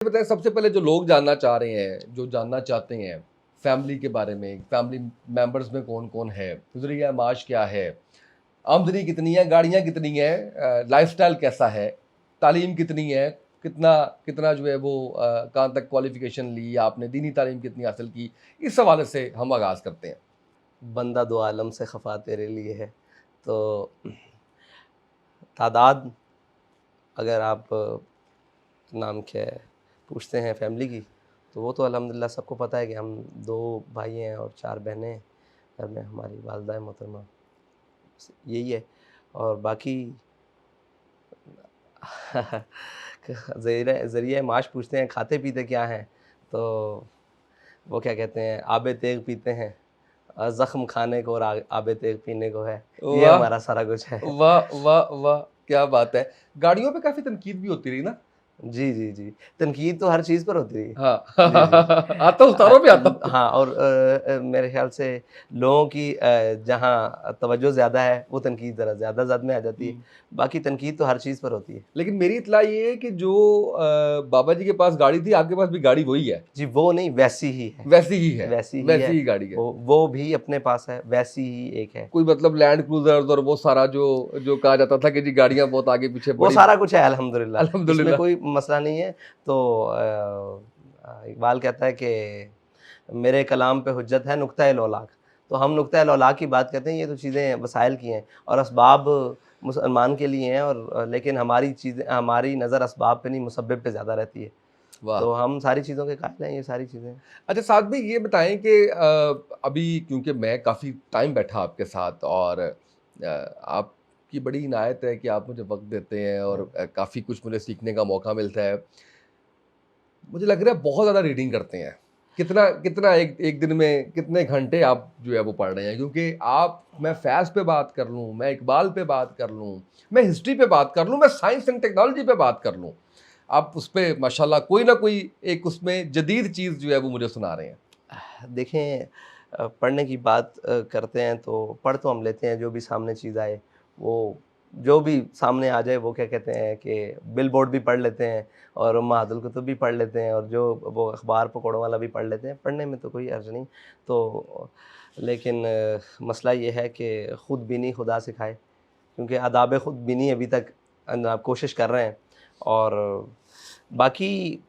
बताएं, सबसे पहले जो लोग जानना चाह रहे हैं, जो जानना चाहते हैं फैमिली के बारे में, फैमिली मेंबर्स में कौन कौन है, गुजरिया माश क्या है, आमदनी कितनी है, गाड़ियां कितनी हैं, लाइफस्टाइल कैसा है, तालीम कितनी है, कितना कितना जो है वो कहाँ तक क्वालिफिकेशन ली आपने, दीनी तालीम कितनी हासिल की, इस हवाले से हम आगाज़ करते हैं। बंदा दो आलम से खफा तेरे लिए है। तो तादाद अगर आप नाम क्या है पूछते हैं फैमिली की, तो वो तो अल्हम्दुलिल्लाह सबको पता है कि हम 2 भाई हैं और 4 बहनें हैं। घर में हमारी वालिदा मोहतरमा, यही है। और बाकी ज़रिए माश पूछते हैं, खाते पीते क्या हैं, तो वो क्या कहते हैं, आबे तेग पीते हैं। ज़ख्म खाने को और आबे तेग पीने को है। ये वाह हमारा सारा कुछ है। वाह वाह वाह, क्या बात है। गाड़ियों पे काफ़ी तनकीद भी होती रही ना। जी, जी, जी। तनकीद तो हर चीज़ पर होती है। हाँ जी, जी। आता हूँ, उतारों पे आता हूँ। हाँ, और मेरे ख़्याल से लोगों की जहाँ तवज्जो ज़्यादा है, वो तनकीद ज़रा ज़्यादा ज़द में आ जाती है। बाकी तनकीद तो हर चीज़ पर होती है। लेकिन मेरी इत्तला ये है कि जो बाबा जी के पास गाड़ी थी, आपके पास भी गाड़ी वही है, जी, वो नहीं, वैसी ही है। वैसी ही है, वैसी ही वैसी है। ही गाड़ी है। वो भी अपने पास है, वैसी ही एक है। कोई मतलब लैंड क्रूज़र्स और वो सारा जो जो कहा जाता था कि जी गाड़ियाँ बहुत आगे पीछे वो बड़ी। सारा कुछ है अल्हम्दुलिल्लाह, इसमें अल्हम्दुलिल्लाह। कोई मसला नहीं है। तो इकबाल कहता है कि मेरे कलाम पे हुज्जत है नुक्ता लौलाक। तो हम नुक्ता लौलाक की बात करते हैं, ये तो चीज़ें वसाइल की हैं और असबाब मुसलमान के लिए हैं, और लेकिन हमारी चीज़ें, हमारी नज़र असबाब पे नहीं मुसब्बिब पे ज़्यादा रहती है। वाह! तो हम सारी चीज़ों के कायल हैं, ये सारी चीज़ें। अच्छा, साथ में ये बताएँ कि अभी क्योंकि मैं काफ़ी टाइम बैठा आपके साथ और आपकी बड़ी इनायत है कि आप मुझे वक़्त देते हैं और काफ़ी कुछ मुझे सीखने का मौका मिलता है। मुझे लग रहा है बहुत ज़्यादा रीडिंग करते हैं। कितना कितना एक एक दिन में कितने घंटे आप जो है वो पढ़ रहे हैं? क्योंकि आप, मैं फ़ैज़ पे बात कर लूँ, मैं इकबाल पे बात कर लूँ, मैं हिस्ट्री पे बात कर लूँ, मैं साइंस एंड टेक्नोलॉजी पे बात कर लूँ, आप उस पे माशाल्लाह कोई ना कोई एक उसमें जदीद चीज़ जो है वो मुझे सुना रहे हैं। देखें, पढ़ने की बात करते हैं तो पढ़ तो हम लेते हैं, जो भी सामने चीज़ आए, वो जो भी सामने आ जाए, वो क्या कहते हैं कि बिलबोर्ड भी पढ़ लेते हैं और उम्माहतुल कुतुब भी पढ़ लेते हैं और जो वो अखबार पकौड़ों वाला भी पढ़ लेते हैं। पढ़ने में तो कोई हर्ज नहीं। तो लेकिन मसला ये है कि खुद बीनी खुदा सिखाए, क्योंकि आदाब खुद बीनी अभी तक कोशिश कर रहे हैं। और बाकी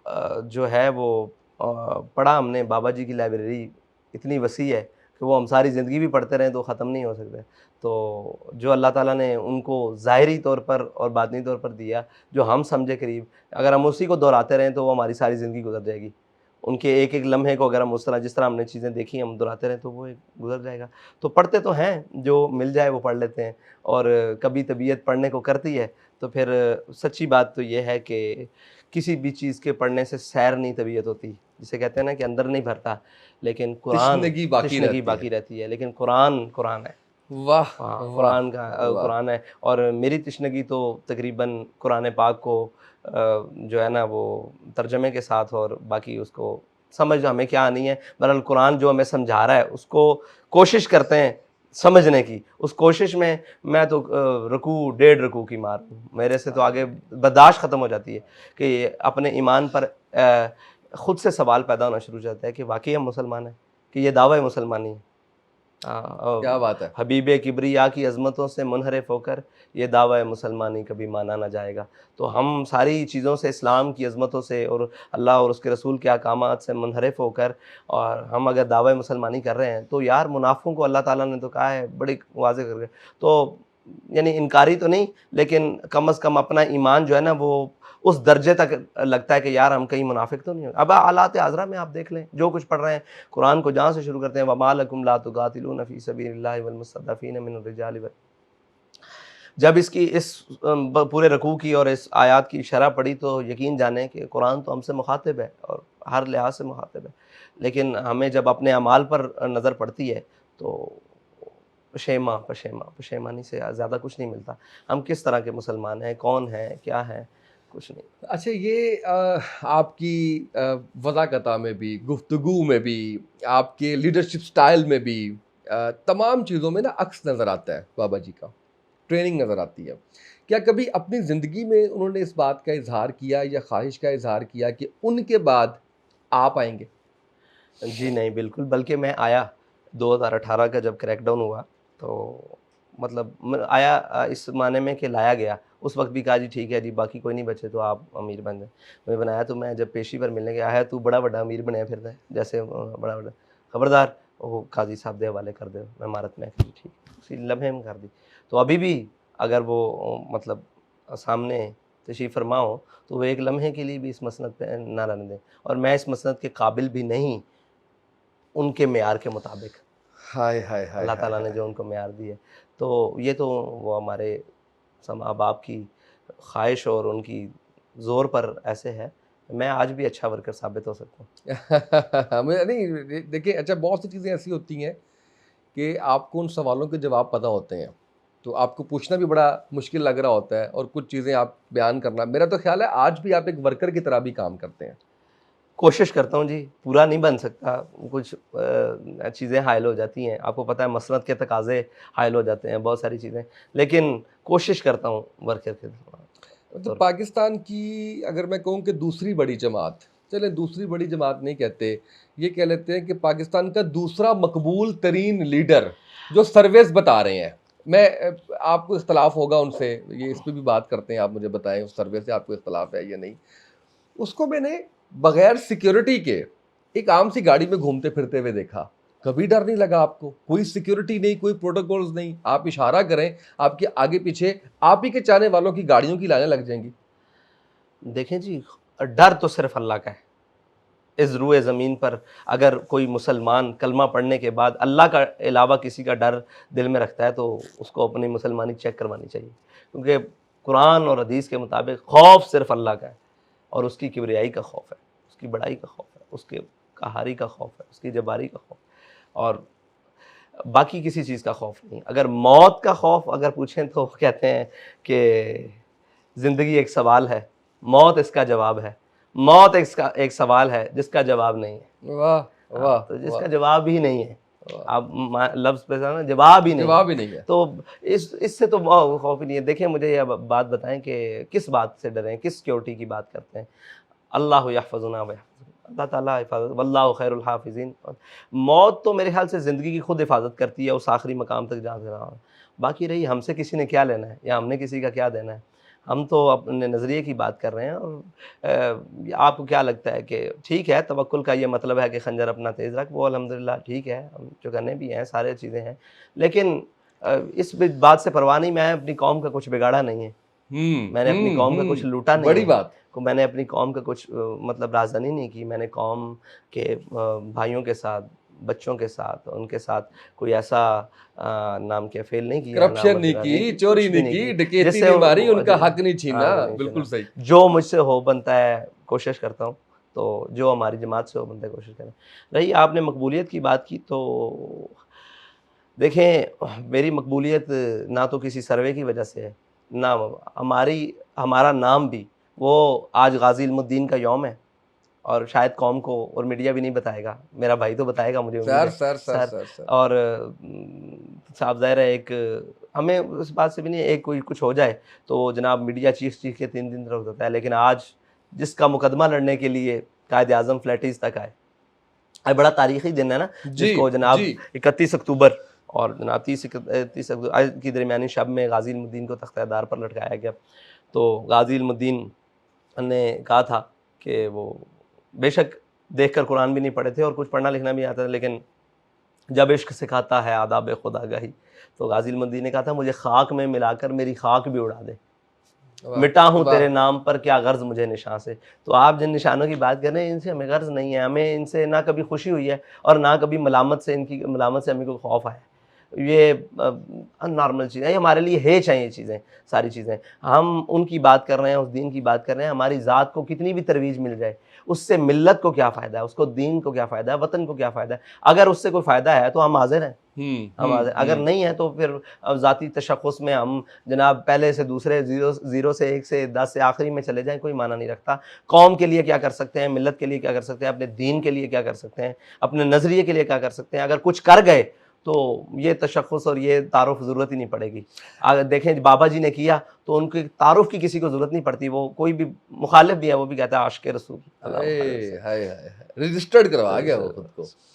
जो है वो पढ़ा हमने, बाबा जी की लाइब्रेरी इतनी वसी है कि वो हम सारी ज़िंदगी भी पढ़ते रहें तो ख़त्म नहीं हो सकते। तो जो अल्लाह ताला ने उनको ज़ाहिरी तौर पर और बातिनी तौर पर दिया, जो हम समझे करीब, अगर हम उसी को दोहराते रहें तो वो हमारी सारी ज़िंदगी गुज़र जाएगी। उनके एक-एक लम्हे को अगर हम उस तरह, जिस तरह हमने चीज़ें देखी, हम दोहराते रहें तो वो एक गुज़र जाएगा। तो पढ़ते तो हैं, जो मिल जाए वो पढ़ लेते हैं। और कभी तबीयत पढ़ने को करती है तो फिर सच्ची बात तो ये है कि किसी भी चीज़ के पढ़ने से सैर नहीं तबीयत होती। जिसे कहते हैं ना कि अंदर नहीं भरता, लेकिन कुरान तिश्नगी बाकी तृष्णगी रहती है। बाकी रहती है। लेकिन कुरान, कुरान है। वाह! हाँ, वाह! कुरान का वाह! कुरान है। और मेरी तृष्णगी तो तकरीबन कुरान पाक को जो है ना वो तर्जमे के साथ, और बाकी उसको समझ हमें क्या आनी है। बहरहाल कुरान जो हमें समझा रहा है उसको कोशिश करते हैं समझने की। उस कोशिश में मैं तो रुकू, डेढ़ रुकू की मार हूँ। मेरे से तो आगे बर्दाश्त ख़त्म हो जाती है कि अपने ईमान पर ख़ुद से सवाल पैदा होना शुरू हो जाता है कि वाक़ई हम मुसलमान हैं, कि ये दावा मुसलमानी है। क्या बात है। हबीब किब्रिया की अज़मतों से मुनहरिफ होकर ये दावा मुसलमानी कभी माना ना जाएगा। तो हम सारी चीज़ों से, इस्लाम की अज़मतों से और अल्लाह और उसके रसूल के अहकामात से मुनहरिफ होकर, और हम अगर दावा मुसलमानी कर रहे हैं तो यार, मुनाफ़िकों को अल्लाह ताला ने तो कहा है बड़ी वाज़ेह करके, तो यानी इनकारी तो नहीं, लेकिन कम अज़ कम अपना ईमान जो है ना वो उस दर्जे तक लगता है कि यार हम कहीं मुनाफिक तो नहीं हो। अब हालात आज़रा में आप देख लें, जो कुछ पढ़ रहे हैं, कुरान को जहाँ से शुरू करते हैं, वमा लकुम ला तुक़ातिलूना फ़ी सबीलिल्लाहि वल मुस्तज़अफ़ीन मिनर रिजालि वल, जब इसकी इस पूरे रकू की और इस आयत की शरह पढ़ी तो यकीन जाने कि कुरान तो हमसे मुखातिब है और हर लिहाज से मुखातिब है। लेकिन हमें जब अपने अमाल पर नज़र पड़ती है तो पशेमानी से ज़्यादा कुछ नहीं मिलता। हम किस तरह के मुसलमान हैं, कौन हैं, क्या हैं, कुछ नहीं। अच्छा, ये आपकी वज़ाकता में भी, गुफ्तगू में भी, आपके लीडरशिप स्टाइल में भी, तमाम चीज़ों में ना अक्स नज़र आता है बाबा जी का। ट्रेनिंग नज़र आती है क्या कभी अपनी ज़िंदगी में उन्होंने इस बात का इज़हार किया या ख्वाहिश का इज़हार किया कि उनके बाद आप आएँगे? जी नहीं, बिल्कुल, बल्कि मैं आया 2018 का जब क्रैकडाउन हुआ, तो मतलब मैं आया इस मायने में कि लाया गया। उस वक़्त भी कहा जी ठीक है जी, बाकी कोई नहीं बचे तो आप अमीर बन जाए। मैं बनाया तो मैं जब पेशी पर मिलने गया है, तू बड़ा बड़ा अमीर बनया फिरदा है, जैसे बड़ा-बड़ा खबरदार वो काज़ी साहब दे हवाले कर दो इमारत में। ठीक है, उसी लम्हे में कर दी। तो अभी भी अगर वो मतलब सामने तशरीफ़ फरमा हो, तो वो एक लम्हे के लिए भी इस मसनद पे ना रहने दें, और मैं इस मसनद के काबिल भी नहीं उनके मेयार के मुताबिक। हाय, हाय, हाय, अल्लाह हाय, ताला ने हाय! जो उनको मेयार दी है। तो ये तो वो हमारे माँ-बाप की ख़्वाहिश और उनकी ज़ोर पर ऐसे है। मैं आज भी अच्छा वर्कर साबित हो सकता हूँ। मैं नहीं देखिए अच्छा बहुत सी चीज़ें ऐसी होती हैं कि आपको उन सवालों के जवाब पता होते हैं, तो आपको पूछना भी बड़ा मुश्किल लग रहा होता है और कुछ चीज़ें आप बयान करना मेरा तो ख़्याल है आज भी आप एक वर्कर की तरह भी काम करते हैं। कोशिश करता हूँ जी, पूरा नहीं बन सकता, कुछ चीज़ें हाइल हो जाती हैं। आपको पता है मसनद के तकाज़े हाइल हो जाते हैं, बहुत सारी चीज़ें, लेकिन कोशिश करता हूँ वर्कर के तो तौर पे। पाकिस्तान की अगर मैं कहूँ कि दूसरी बड़ी जमात, चलें दूसरी बड़ी जमात नहीं कहते, ये कह लेते हैं कि पाकिस्तान का दूसरा मकबूल तरीन लीडर जो सर्वेस बता रहे हैं। मैं आपको इख्तलाफ होगा उनसे, ये इस पे भी बात करते हैं, आप मुझे बताएँ उस सर्वे से आपको इख्तलाफ है या नहीं? उसको मैंने बगैर सिक्योरिटी के एक आम सी गाड़ी में घूमते फिरते हुए देखा। कभी डर नहीं लगा आपको? कोई सिक्योरिटी नहीं, कोई प्रोटोकॉल्स नहीं, आप इशारा करें, आपके आगे पीछे आप ही के चाहने वालों की गाड़ियों की लाइनें लग जाएँगी। देखें जी, डर तो सिर्फ़ अल्लाह का है। इस रुए ज़मीन पर अगर कोई मुसलमान कलमा पढ़ने के बाद अल्लाह का अलावा किसी का डर दिल में रखता है, तो उसको अपनी मुसलमानी चेक करवानी चाहिए। क्योंकि कुरान और हदीस के मुताबिक खौफ सिर्फ़ अल्लाह का है, और उसकी किबरियाई का खौफ है, उसकी बड़ाई का खौफ है, उसके कहारी का खौफ है, उसकी जबारी का खौफ, और बाकी किसी चीज़ का खौफ नहीं। अगर मौत का खौफ अगर पूछें, तो कहते हैं कि ज़िंदगी एक सवाल है, मौत इसका जवाब है। मौत एक सवाल है जिसका जवाब नहीं है। वाह! हाँ, वाह! तो जिसका वाह! जवाब ही नहीं है, वाह! आप लफ्ज़ पे ना जवाब ही नहीं है, जवाब ही नहीं है। तो इससे तो खौफ ही नहीं है। देखिए, मुझे ये बात बताएं कि किस बात से डरें, किस सिक्योरिटी की बात करते हैं? अल्लाह यहफ़ज़ुना व यहफ़ज़ुहुम, अल्लाह ताला हिफाज़त, वल्लाहु खैरुल हाफ़िज़ीन। मौत तो मेरे ख्याल से ज़िंदगी की खुद हिफाज़त करती है उस आखिरी मकाम तक जहाँ से रहा। बाकी रही हमसे किसी ने क्या लेना है, या हमने किसी का क्या देना है? हम तो अपने नज़रिए की बात कर रहे हैं, और आपको क्या लगता है कि ठीक है, तवक्कुल का ये मतलब है कि खंजर अपना तेज़ रख, वो अल्हम्दुलिल्लाह ठीक है, हम चौकन्ने भी हैं, सारी चीज़ें हैं। लेकिन इस बात से परवाह नहीं, मैं अपनी कौम का कुछ बिगाड़ा नहीं है, मैंने अपनी कौम का कुछ लूटा नहीं बड़ी है, बात। को मैंने अपनी कौम का कुछ मतलब राजधानी नहीं की। मैंने कौम के भाइयों के साथ, बच्चों के साथ, उनके साथ कोई ऐसा नाम के फ़ेल नहीं किया, करप्शन नहीं नामंजूरा नहीं की, की, चोरी कुछ भी नहीं नहीं की, की, डकैती जिससे नहीं मारी, उनका ज हक नहीं छीना। हाँ, नहीं बिल्कुल सुना। सही। जो मुझसे हो बनता है, कोशिश करता हूँ, तो जो हमारी जमात से हो बनता है कोशिश करें। रही आपने मकबूलियत की बात की, तो देखें, मेरी मकबूलियत ना तो किसी सर्वे की वजह से है, ना हमारा नाम भी, वो आज गाज़ी इल्मुद्दीन का यौम है, और शायद कौम को और मीडिया भी नहीं बताएगा, मेरा भाई तो बताएगा, मुझे उम्मीद सर, है sir, sir, sir. Sir, sir. और साहब ज़ाहिर है, एक हमें उस बात से भी नहीं, एक कोई कुछ हो जाए तो जनाब मीडिया चीख-चीख के 3 दिन रख देता है, लेकिन आज जिसका मुकदमा लड़ने के लिए कायद-ए-आज़म फ्लैटीज़ तक आए, आज बड़ा तारीख़ी दिन है ना, जी, जिसको जी। जनाब 31 अक्टूबर और जनाब 30 अक्टूबर आज की दरमियानी शब में गाज़ी इल्मुद्दीन को तख्ते-ए-दार पर लटकाया गया। तो गाज़ी इल्मुद्दीन ने कहा था कि वो बेशक देखकर कुरान भी नहीं पढ़े थे और कुछ पढ़ना लिखना भी आता था, लेकिन जब इश्क सिखाता है आदाब खुदागाही, तो गाज़ी इल्मुद्दीन ने कहा था, मुझे खाक में मिलाकर मेरी खाक भी उड़ा दे, वाह! मिटा हूँ वाह! तेरे नाम पर क्या गर्ज़ मुझे निशान से। तो आप जिन निशानों की बात कर रहे हैं, इनसे हमें गर्ज़ नहीं है, हमें इनसे ना कभी खुशी हुई है, और ना कभी इनकी मलामत से हमें कोई खौफ आया है। ये नॉर्मल चीज़ें हैं, ये हमारे लिए हेच हैं, ये चीज़ें, सारी चीज़ें। हम उनकी बात कर रहे हैं, उस दीन की बात कर रहे हैं, हमारी ज़ात को कितनी भी तरवीज मिल जाए, उससे मिल्लत को क्या फ़ायदा है, उसको दीन को क्या फ़ायदा है, वतन को क्या फ़ायदा है? अगर उससे कोई फ़ायदा है तो हम हाज़िर हैं, हम हाज़िर, अगर नहीं है तो फिर ज़ाती तशख़्ख़ुस में हम जनाब पहले से दूसरे, ज़ीरो से 1 से 10 से आखिरी में चले जाएँ, कोई माना नहीं रखता। कौम के लिए क्या कर सकते हैं, मिल्लत के लिए क्या कर सकते हैं, अपने दीन के लिए क्या कर सकते हैं, अपने नज़रिए के लिए क्या कर सकते हैं, अगर कुछ कर गए तो ये तशख़्ख़ुस और ये तारुफ़ ज़रूरत ही नहीं पड़ेगी। अगर देखें बाबा जी ने किया तो उनकी तारुफ़ की किसी को ज़रूरत नहीं पड़ती, वो कोई भी मुखालिफ भी है वो भी कहता है आशिक़ रसूल। हाय हाय हाय, रजिस्टर्ड करवा गया वो खुद को।